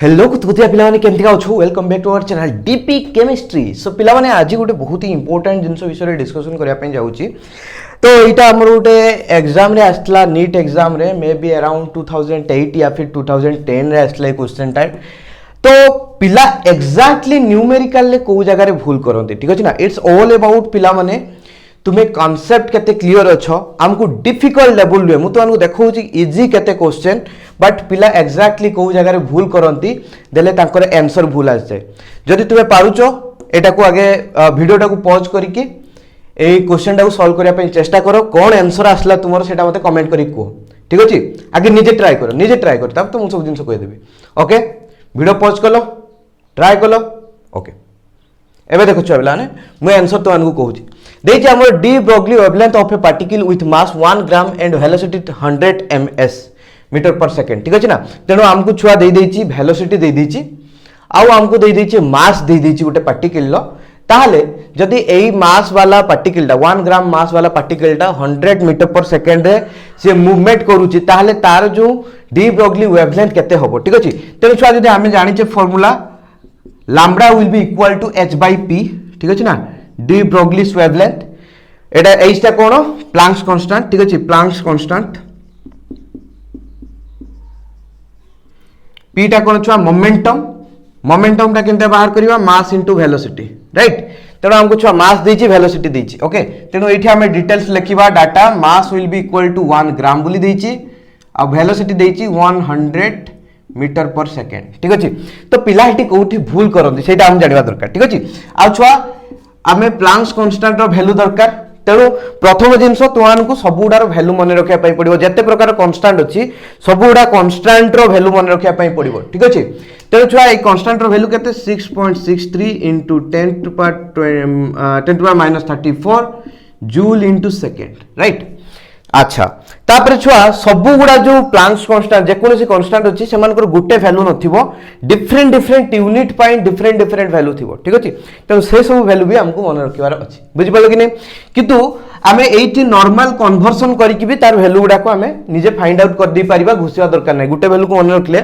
Hello कुतकुतिया पिलाने केमती का अच्छो welcome back to our channel DP chemistry. So पिलाने आज गोटे बहुत ही इंपोर्टेंट जिनस विषय डिस्कशन करने जाऊँगी। तो यहाँ आमर गोटे एग्जाम रे आसला नीट एग्जाम रे मे बी अराउंड 2008 या फिर 2010 रे आसला क्वेश्चन टाइप। तो पिला एक्जाक्टली न्यूमेरिकल को जगह भूल करते ठीक अच्छे ना। इट्स ऑल अबाउट पिला माने तुम्हें कॉन्सेप्ट केते क्लियर अच्छो आमको डिफिकल्ट लेवल रे मुझे तुमको देखो इजी केते क्वेश्चन बट पिला एक्जाक्टली को जगह भूल करती देले तांकर आंसर भूल आस जाए। जदि तुम्हें पारुचो एटा को आगे वीडियोटा को पॉज करके এই क्वेश्चनटा सॉल्व करने चेष्टा करो कौन आंसर आसला तुम से मत कमेंट करी कह ठीक अच्छे। आगे निजे ट्राए कर तब तो मुझे सब जिन कहीदेवी। ओके वीडियो पॉज कल ट्राए कल ओके एवं देख छुआ पे मुझे आंसर तुमको कहूँ देखिए आम de Broglie wavelength of a particle with mass 1 gram and velocity 100 ms metre per second ठीक अच्छे ना। तेणु आमको छुआ दे वेलोसिटी दे आमको दे मास दे गोटे पार्टिकल ताहले जदि एई मास वाला पार्टिकलटा 1 ग्राम मास वाला पार्टिकलटा 100 मीटर पर सेकेंड रे से मूवमेंट करूची ताहले तार जो डी ब्रोगली वेवलेंथ केते होबो ठीक अछि। तेणु छुआ जदि आमे जानिचे formula lambda will be equal to h by p ठीक अछि ना। डी ब्रोगलीस वेवलेंथ एटा एटा कोन प्लैंक्स कांस्टेंट ठीक अछि। प्लैंक्स कांस्टेंट p टा कोन छुआ मोमेंटम टा केनते बाहर करिवा मास इनटू वेलोसिटी राइट। तेणु हमको छुआ मास देछि वेलोसिटी देछि ओके। तेणु एठी हमें डिटेल्स लिखिबा data mass will be equal to 1 gram बोली देछि आ वेलोसिटी देछि 100 मीटर पर सेकेंड ठीक अछि। तो पिला एठी कोठी भूल करंती सेटा हम जानिबा दरकार ठीक अछि। आ छुआ आमे प्लैंक्स कांस्टेंट रो वैल्यू दरकार। तेणु प्रथम जिनस तुमको सबुडार वैल्यू मन रखा पड़ो जिते प्रकार कन्स्टांट अच्छी सबुडा कन्स्टांट रो वैल्यू मन रखा पड़ो ठीक अच्छे। तेणु छुआ ये कन्स्टांट रो वैल्यू केते 6.63 into 10 to power -34 joule into second right. अच्छा तापर छुआ सबु गुड़ा जो प्लैंक्स कांस्टेंट जेकोसी कांस्टेंट अच्छी से गोटे वैल्यू नथिबो डिफरेंट यूनिट पाई डिफरेंट वैल्यू थिबो ठीक अछि। तेणु से सब वैल्यू भी हमको मन रखिबार अछि बुझि पालो कि नहीं। किंतु आमे एठी नॉर्मल कन्वर्सन करिकि भी तार वैल्यू गुडा को आमे निजे फाइंड आउट कर दी परिबा घुसिया दरकार नै। गोटे वैल्यू को मन रखले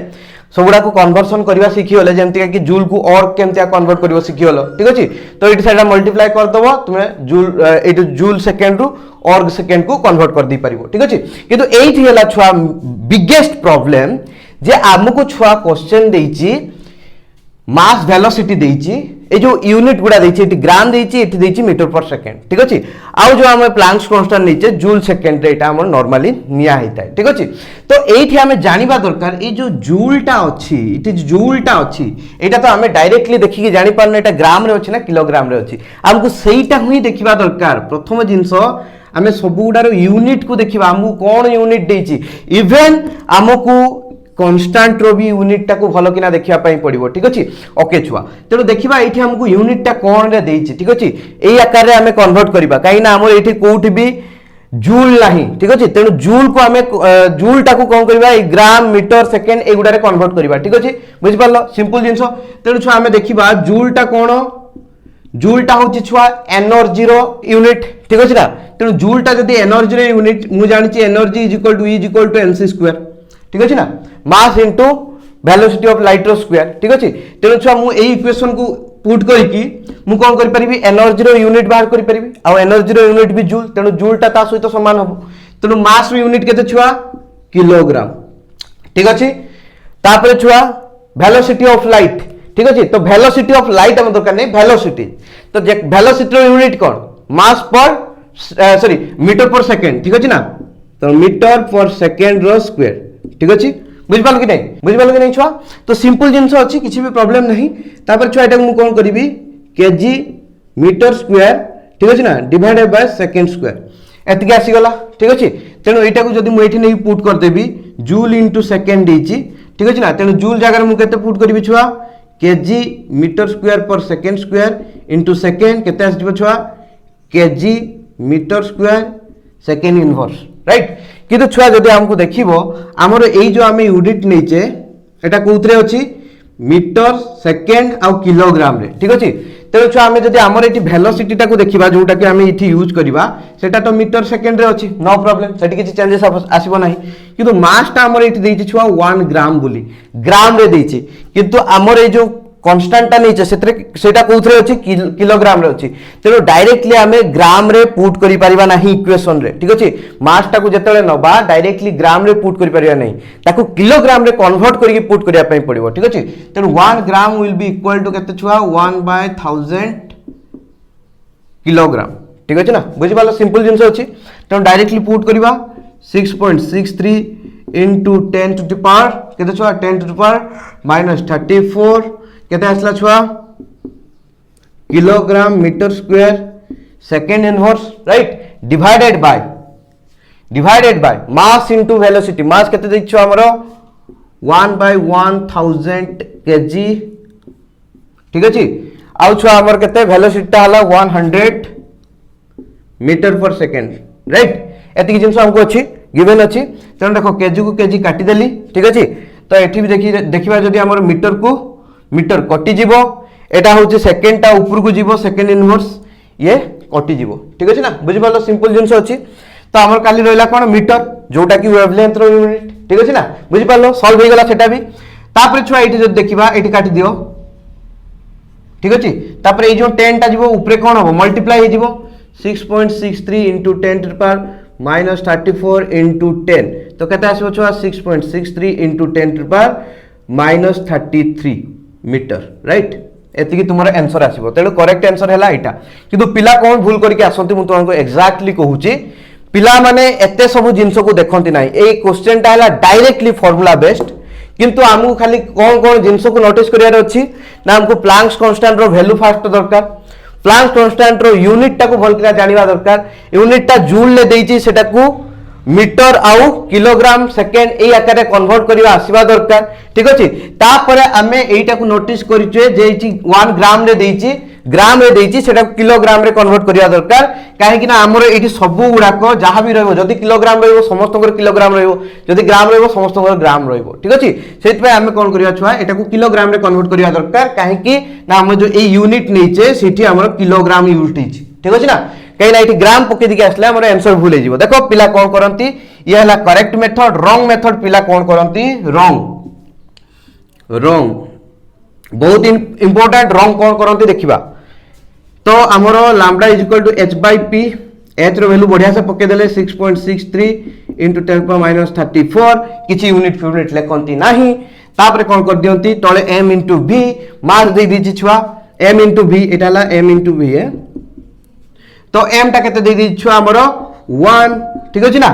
सबुडा को कन्वर्सन करबा सिखि होले जेमति कि जूल को और केमतिया कन्वर्ट करबो सिखि होलो ठीक अछि। तो एठी साइडा मल्टीप्लाई कर दबो तुमे जूल एठी जूल सेकेंड रु और सेकेंड को कन्वर्ट कर दी परिबो ठीक अछि। किंतु एठी हला छुआ बिगेस्ट प्रॉब्लम जे आमको छुआ क्वेश्चन देछि मास वेलोसिटी देछि ए जो यूनिट गुडा देछि एठी ग्राम देछि एठी देछि मीटर पर सेकेंड ठीक अछि। आ जो हम प्लैंक्स कांस्टेंट नीचे जूल सेकेंड रे एटा हम नॉर्मली निया हेताय ठीक अछि। तो एठी हमें जानिबा दरकार ए जो जूलटा अछि इट इज जूलटा अछि एटा तो हमें डायरेक्टली देखि के जानि पारने एटा ग्राम रे अछि ना किलोग्राम रे अछि हमको सेहीटा हुई देखिबा दरकार। प्रथम जिंस आमे सबुडार यूनिट को देखिबा हमको कोन यूनिट देछि इवन हमको कांस्टेंट रो भी यूनिट टा को भलो किना देखिया पई पड़िबो ठीक अछि। ओके छुआ तेनु देखिबा एठी हमको यूनिट टा कोन रे देछि ठीक अछि। एई आकार रे हमें कन्वर्ट करिबा काई ना हमर एठी कोठी भी जूल नाही ठीक अछि। तेनु जूल को हमें जूल टा को कोन करिबा ए ग्राम मीटर सेकेंड ए गुडा रे कन्वर्ट करिबा ठीक अछि। बुझि पारलो सिंपल जिंस। तेनु छुआ हमें देखिबा जूल टा कोन जूलटा होची छुआ एनर्जी रो यूनिट ठीक अछि ना। तेनु जूलटा जदी एनर्जी रो यूनिट मु जानि छी energy is equal to mc square ठीक अछि ना mass into velocity of light रो स्क्वायर ठीक अछि। तेनु छुआ मु एई इक्वेशन को पुट करिकि मु कोन करि परिबी एनर्जी रो यूनिट बाहर करि परिबी आ एनर्जी रो यूनिट भी जूल। तेनु जूलटा ता सहित समान हबो। तेनु मास रो यूनिट केते छुआ किलोग्राम ठीक अछि। तापर छुआ वेलोसिटी ऑफ लाइट ठीक अछि। तो वेलोसिटी ऑफ लाइट हम दरकार नै वेलोसिटी तो वेलोसिटी रो यूनिट कोन मास पर सॉरी मीटर पर सेकेंड ठीक अछि ना। तो metre per second row square ठीक अछि। बुझ पाल कि नहीं छुआ। तो सिंपल जिंस अछि किछि भी प्रॉब्लम नहीं। तापर छुआ एटा मु कोन करिवि केजी मीटर स्क्वायर ठीक अछि ना डिवाइडेड बाय सेकेंड स्क्वायर एतके आसी गला ठीक अछि। तेनु एटा को जदी मु एठी नै पुट कर देबी जूल इनटू सेकेंड देछि ठीक अछि ना। तेनु जूल जगह मु केते पुट करिवि छुआ KG metre square per second square into second केते आसी जबो छुआ KG metre square second inverse right. किंतु छुआ जदि हमको देखिबो हमर एई जो आमे यूनिट नैचे एटा कोथरे अछि मीटर सेकेंड आ किलोग्राम रे ठीक अछि तेणु छुआ आम जब आम ये भेलोसिटी टाक देखा जोटा कि आम ये यूज करवा सेटा तो मीटर सेकेंड रे अच्छी नो प्रॉब्लम से किसी चेंजेस आसब ना कि मासटा आम ये छुआ 1 ग्राम बोली ग्राम रे देछि किंतु आमर ये जो कन्स्टांटा नहीं सेटा कोथरे अछि किलोग्राम रे अछि तेणु डायरेक्टली आमे ग्राम रे पुट करि परिबा नाही इक्वेशन रे ठीक अछि मास टाकू जेतेले नबा डायरेक्टली ग्राम रे पुट करि परिबा नाही ताकू किलोग्राम रे कन्वर्ट करिके पुट करिया पई पड़िबो ठीक अछि तेणु 1 ग्राम विल बी इक्वल टू केते छुआ 1/1000 किलोग्राम ठीक अछि ना बुझि पालो सिंपल जिंस अछि तेणु डायरेक्टली पुट करिबा 6.63 into 10 to the power केते छुआ 10 to the power -34 केते आसला छुआ kilogram metre square second inverse right divided by mass into velocity mass केते दै छुआ हमरो 1/1000 kg ठीक अछि आउ छुआ हमर केते वेलोसिटी ता हला 100 मीटर पर सेकेंड राइट एति जिंस हमको अछि गिवन अछि तेन देखो केजी को केजी काटी देली ठीक अछि तो एठी भी देखिबा जदी हमर मीटर कटि जीवो एटा होची सेकेंड ता ऊपर को जीवो सेकेंड इनवर्स ये कटि जीवो ठीक अछि ना बुझि पालो सिंपल जिंस अछि तो हमर काली रहला कोन मीटर जोटा कि वेवलेंथ रो यूनिट ठीक अछि ना बुझि पालो सॉल्व हो गेला सेटा भी तापर छुआ एठी जदी देखिबा एठी काटी दियो ठीक अछि तापर ए जो 10 ता जीवो ऊपर कोन हो मल्टीप्लाई हे जीवो 6.63 into 10 to the power -34 into 10 तो केते आसीबो छुआ 6.63 into 10 to the power -33 metre right एति तुमर आंसर आसीबो तेणु करेक्ट आंसर हैला एटा किंतु पिला कोन भूल करके आसंती मु तुमको एक्जाक्टली कहूची पिला माने एते सब जिंस को देखंती नाही ए क्वेश्चन ता हैला डायरेक्टली फार्मूला बेस्ड किंतु हमहु खाली कोन कोन जिंस को नोटिस करियार अछि ना हमको प्लांक्स कांस्टेंट रो वैल्यू फास्ट दरकार प्लांक्स कांस्टेंट रो यूनिट टा को भल करा जानिबा दरकार यूनिट टा जूल ले देइची सेटा को मीटर आउ किलोग्राम सेकेंड ए आकार कन्वर्ट करबा आसीबा दरकार ठीक अछि तापर हमें एटा को नोटिस करिचे जे 1 ग्राम रे देइची सेटा किलोग्राम रे कन्वर्ट करबा दरकार काहे कि ना हमर एठी सब गुडा को जहां भी रहबो जदी किलोग्राम रहबो समस्तकर किलोग्राम रहबो जदी ग्राम रहबो समस्तकर ग्राम रहबो ठीक अछि सेति पे हमें कोन करिया छुआ एटा को किलोग्राम रे कन्वर्ट करबा दरकार काहे कि ना हम जो ए यूनिट नैचे सेठी हमर किलोग्राम यूज होइची ठीक अछि ना कहीं ना ग्राम पके दिके आसले हमर आंसर भूल हे जीवो देखो पिला कोन करंती ये हला करेक्ट मेथड रॉन्ग मेथड पिला कोन करंती रॉन्ग बहुत इंपोर्टेंट रॉन्ग कोन करंती देखिबा तो हमरो लैम्बडा =h/p h रो वैल्यू बढ़िया से पके देले 6.63 into 10 - 34 किछि यूनिट लेखंती नाही तापर कोन कर दियंती तळे m into v मास दे दिछि छुआ m into v एटा हला m into v है तो m टा केते दे दी छुआ हमरो 1 ठीक अछि ना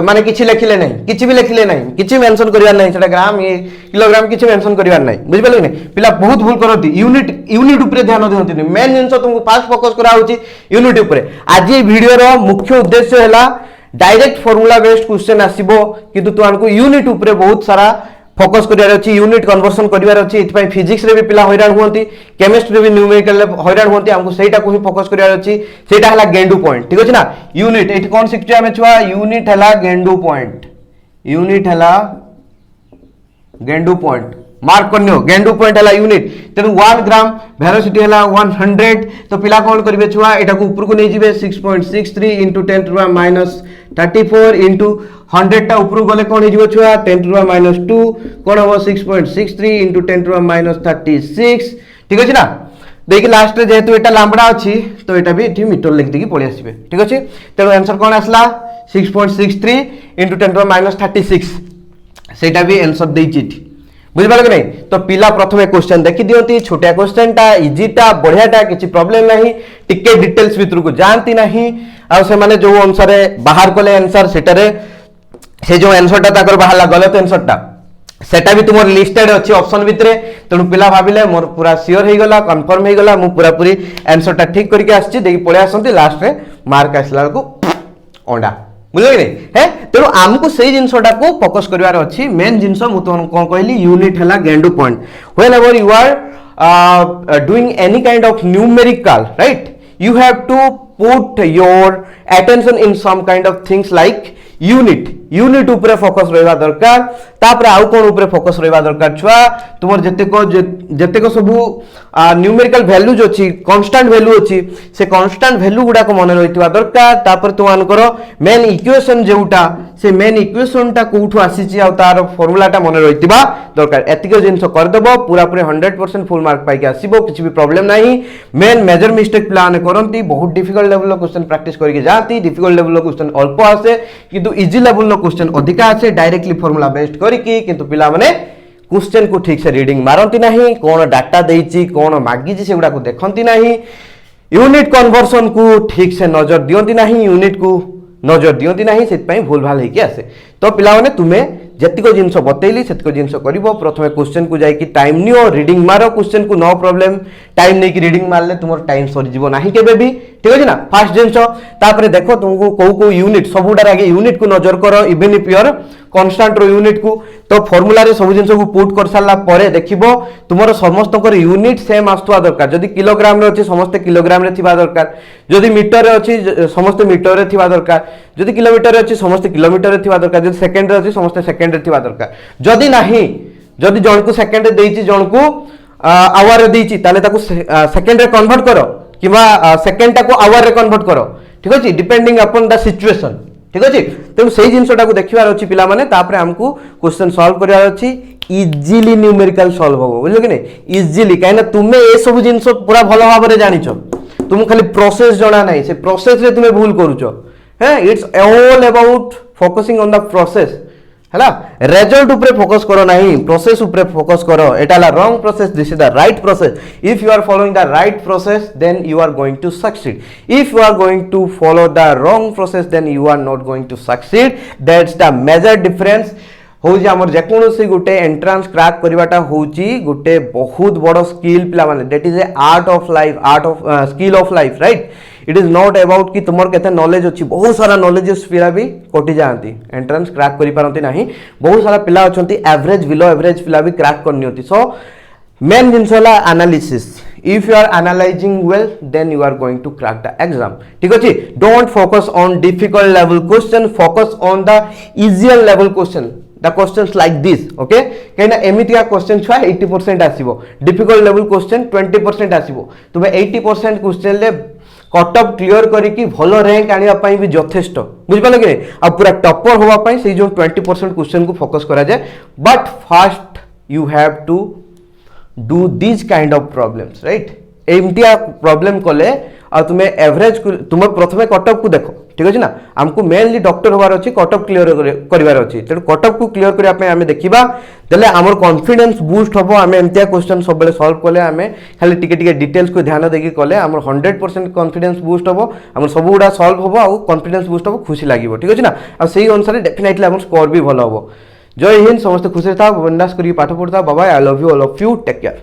माने किछि लेखिले नै किछि भी लेखिले नै किछि मेंशन करिवार नै सेटा ग्राम ये किलोग्राम किछि मेंशन करिवार नै बुझि पाले नै पिला बहुत भूल करथि यूनिट ऊपर ध्यान देहंति मेन जिंस तुमको पास फोकस करा होची यूनिट ऊपर आज ये वीडियो रो मुख्य उद्देश्य हैला डायरेक्ट फार्मूला बेस्ड क्वेश्चन आसीबो किंतु तुमको यूनिट ऊपर बहुत सारा फोकस करिवार अछि यूनिट कन्वर्सन करिवार अछि इतपय फिजिक्स रे भी पिला हैरान होंती केमिस्ट्री रे भी न्यूमेरिकल हैरान होंती हमको सेटा को ही फोकस करिवार अछि सेटा हला गेंडू पॉइंट ठीक अछि ना यूनिट एठी कोन सिक्चे हमें छुआ यूनिट हला गेंडू पॉइंट मार्क करनियो गेंडू पॉइंट हला यूनिट तेनु 1 ग्राम वेलोसिटी हला 100 तो पिला कोन करबे छुआ एटा को ऊपर को नै जिवे 6.63 into 10 to the -34 into 100 टा ऊपर गले कोन हिजबो छुआ 10 to the -2 कोन हो 6.63 into 10 to the -36 ठीक अछि ना देखि लास्ट रे जेतु एटा लांबडा अछि तो एटा भी एठी मीटर लिख देकी पळि आसीबे ठीक अछि तेनो आंसर कोन आसला 6.63 into 10 to the -36 सेटा भी आंसर देइछि बुझि पाले कि नहीं तो पिला प्रथमे क्वेश्चन देखि दियंती छोटा क्वेश्चन टा इजी टा बढ़िया टा किछि प्रॉब्लम नाही टिके डिटेल्स भीतर को जानती नाही आ से माने जो अनुसार बाहर कोले आंसर सेटारे से जो आंसर टा ताकर बाहरला गलत आंसर टा सेटा भी तुमर लिस्टेड अछि ऑप्शन भितरे तेनु पिला भाबिले मोर पूरा सियोर हे गला कंफर्म हे गला मु पूरा पूरी आंसर टा ठीक करके आछि देखि पळे आसंती लास्ट रे मार्क आसला को ओंडा बुझले नहीं है तेणु आमको से जिनसटा को फोकस करिवार अछि मेन जिनस मु तो कोन कहली यूनिट हला गेंडू point whenever you are doing any kind of numerical right you have to put your attention in some kind of things like unit unit ऊपर फोकस रहा दरकार तापर आउ कौन ऊपर फोकस रहा दरकार छुआ तुम जेतेक सब न्यूमेरिकल वैल्यूज अच्छी कांस्टेंट वैल्यू अच्छी से कांस्टेंट वैल्यू गुडा को मन रही दरकार तापर तुमको मेन इक्वेशन जोटा से मेन इक्वेशन टा कौटू आसी तार फॉर्मूलाटा मन रही दरकार एतिक जिनस करदेव पूरा पूरी 100% फुल मार्क पाई आसो किसी भी प्रॉब्लम नहीं मेन मेजर मिस्टेक पिलाने करती बहुत डिफिकल्ट लेवल क्वेश्चन प्रैक्टिस करके जाती डिफिकल्ट लेवल क्वेश्चन अल्प आसे किंतु इजी लेवल क्वेश्चन अधिका आसे डायरेक्टली फॉर्मूला बेस्ड करके किंतु पिला माने क्वेश्चन को ठीक से रीडिंग मारती नहीं कौन डाटा देइछि कौन मागिछि सेगुडा को देखंती नहीं यूनिट कन्वर्सन को ठीक से नजर दियंती नहीं यूनिट को नजर दियंती नहीं से भूल भाल होके आसे तो पिला माने तुम्हें जतिक जिनस बतैली से जिनस कर प्रथम क्वेश्चन को जाकि टाइम नियो रीडिंग मार क्वेश्चन को नो प्रॉब्लम टाइम नहीं कि रीडिंग मारले तुम टाइम सरीज ना केबे भी ठीक अच्छे ना फास्ट जिनस तापर देखो तुमको कौ यूनिट सबुटार आगे यूनिट को नजर कर इवन इफ योर कन्स्टांट रो यूनिट को तो फॉर्मूला रे सब जिनस को पुट कर सारा पर देखिबो तुमर समस्त यूनिट सेम आसुवा दरकार जदि किलोग्राम रे अछि समस्त किलोग्राम रे थिबा दरकार जदि मीटर रे अछि समस्त मीटर रे थिबा दरकार जदि किलोमीटर रे अछि समस्त किलोमीटर रे थिबा दरकार जदि सेकंड रे अछि समस्त सेकंड रे थिबा दरकार जदि नाही जदि जण को सेकंड रे देइछि जण को आवर रे देइछि ताले ताको सेकंड रे कन्वर्ट करो किबा सेकंड टा को आवर रे कन्वर्ट करो ठीक अछि डिपेंडिंग अपॉन द सिचुएशन ठीक अच्छे तेणु से जिनटा को देखिबार अच्छी पिला माने तापरे हमको क्वेश्चन सॉल्व करिवार अच्छी इजीली न्यूमेरिकल सॉल्व हो बुझलो कि नहीं इजीली काहे तुमे ए सब जिंस पूरा भलो भाव रे जानिछो तुम खाली प्रोसेस जणा नाही से प्रोसेस रे तुमे भूल करूछो है it's all about focusing on the process हैला रिजल्ट ऊपर फोकस करो नहीं प्रोसेस ऊपर फोकस करो एटा ला wrong process this is the right process if you are following the right process then you are going to succeed if you are going to follow the wrong process then you are not going to succeed that's the major difference होउजी हमर जेकोनोसी गुटे entrance crack करबाटा होउजी गुटे बहुत बड़ skill पिला माने that is a art of life art of skill of life right it is not about कि तुमर केते नॉलेज अछि बहुत सारा नॉलेज पिला भी कटि जांती एंट्रांस क्रैक करि पारंती नाही बहुत सारा पिला अछंती एवरेज बिलो एवरेज पिला भी क्रैक करनी होती सो मेन जिनसला analysis if you are analyzing well then you are going to crack the exam ठीक अछि don't focus on difficult level question focus on the easier level question the questions like this okay कहना एमितिया question छुआ 80% आसीबो difficult level question 20% आसीबो तुमे 80% question ले cut off clear करिकी भलो rank आनिया पई भी यथेष्ट बुझ पाले कि आ पूरा टॉपर होवा पई से जो 20% क्वेश्चन को फोकस करा जाए but first you have to do this kind of problems right एमटिया प्रॉब्लम कले आ तुमे एवरेज तुम प्रथमे कट ऑफ को देखो ठीक अछि ना हमको मेनली डॉक्टर होबार अछि कट ऑफ क्लियर करिवार अछि त कट ऑफ को क्लियर करिया पे हमें देखिबा तले हमर कॉन्फिडेंस बूस्ट होबो हमें एमटिया क्वेश्चन सब बेले सॉल्व कले हमें खाली टिके टिके डिटेल्स को ध्यान देकी कले हमर 100% कॉन्फिडेंस बूस्ट होबो हमर सब गुडा सॉल्व होबो आ कॉन्फिडेंस बूस्ट होबो खुशी लागिवो ठीक अछि ना आ सेही अनुसार डेफिनेटली हमर स्कोर भी भलो होबो जय हिंद समस्त खुशी था बिंदास करी पाठ पढ़ता bye bye I love you all of you take care.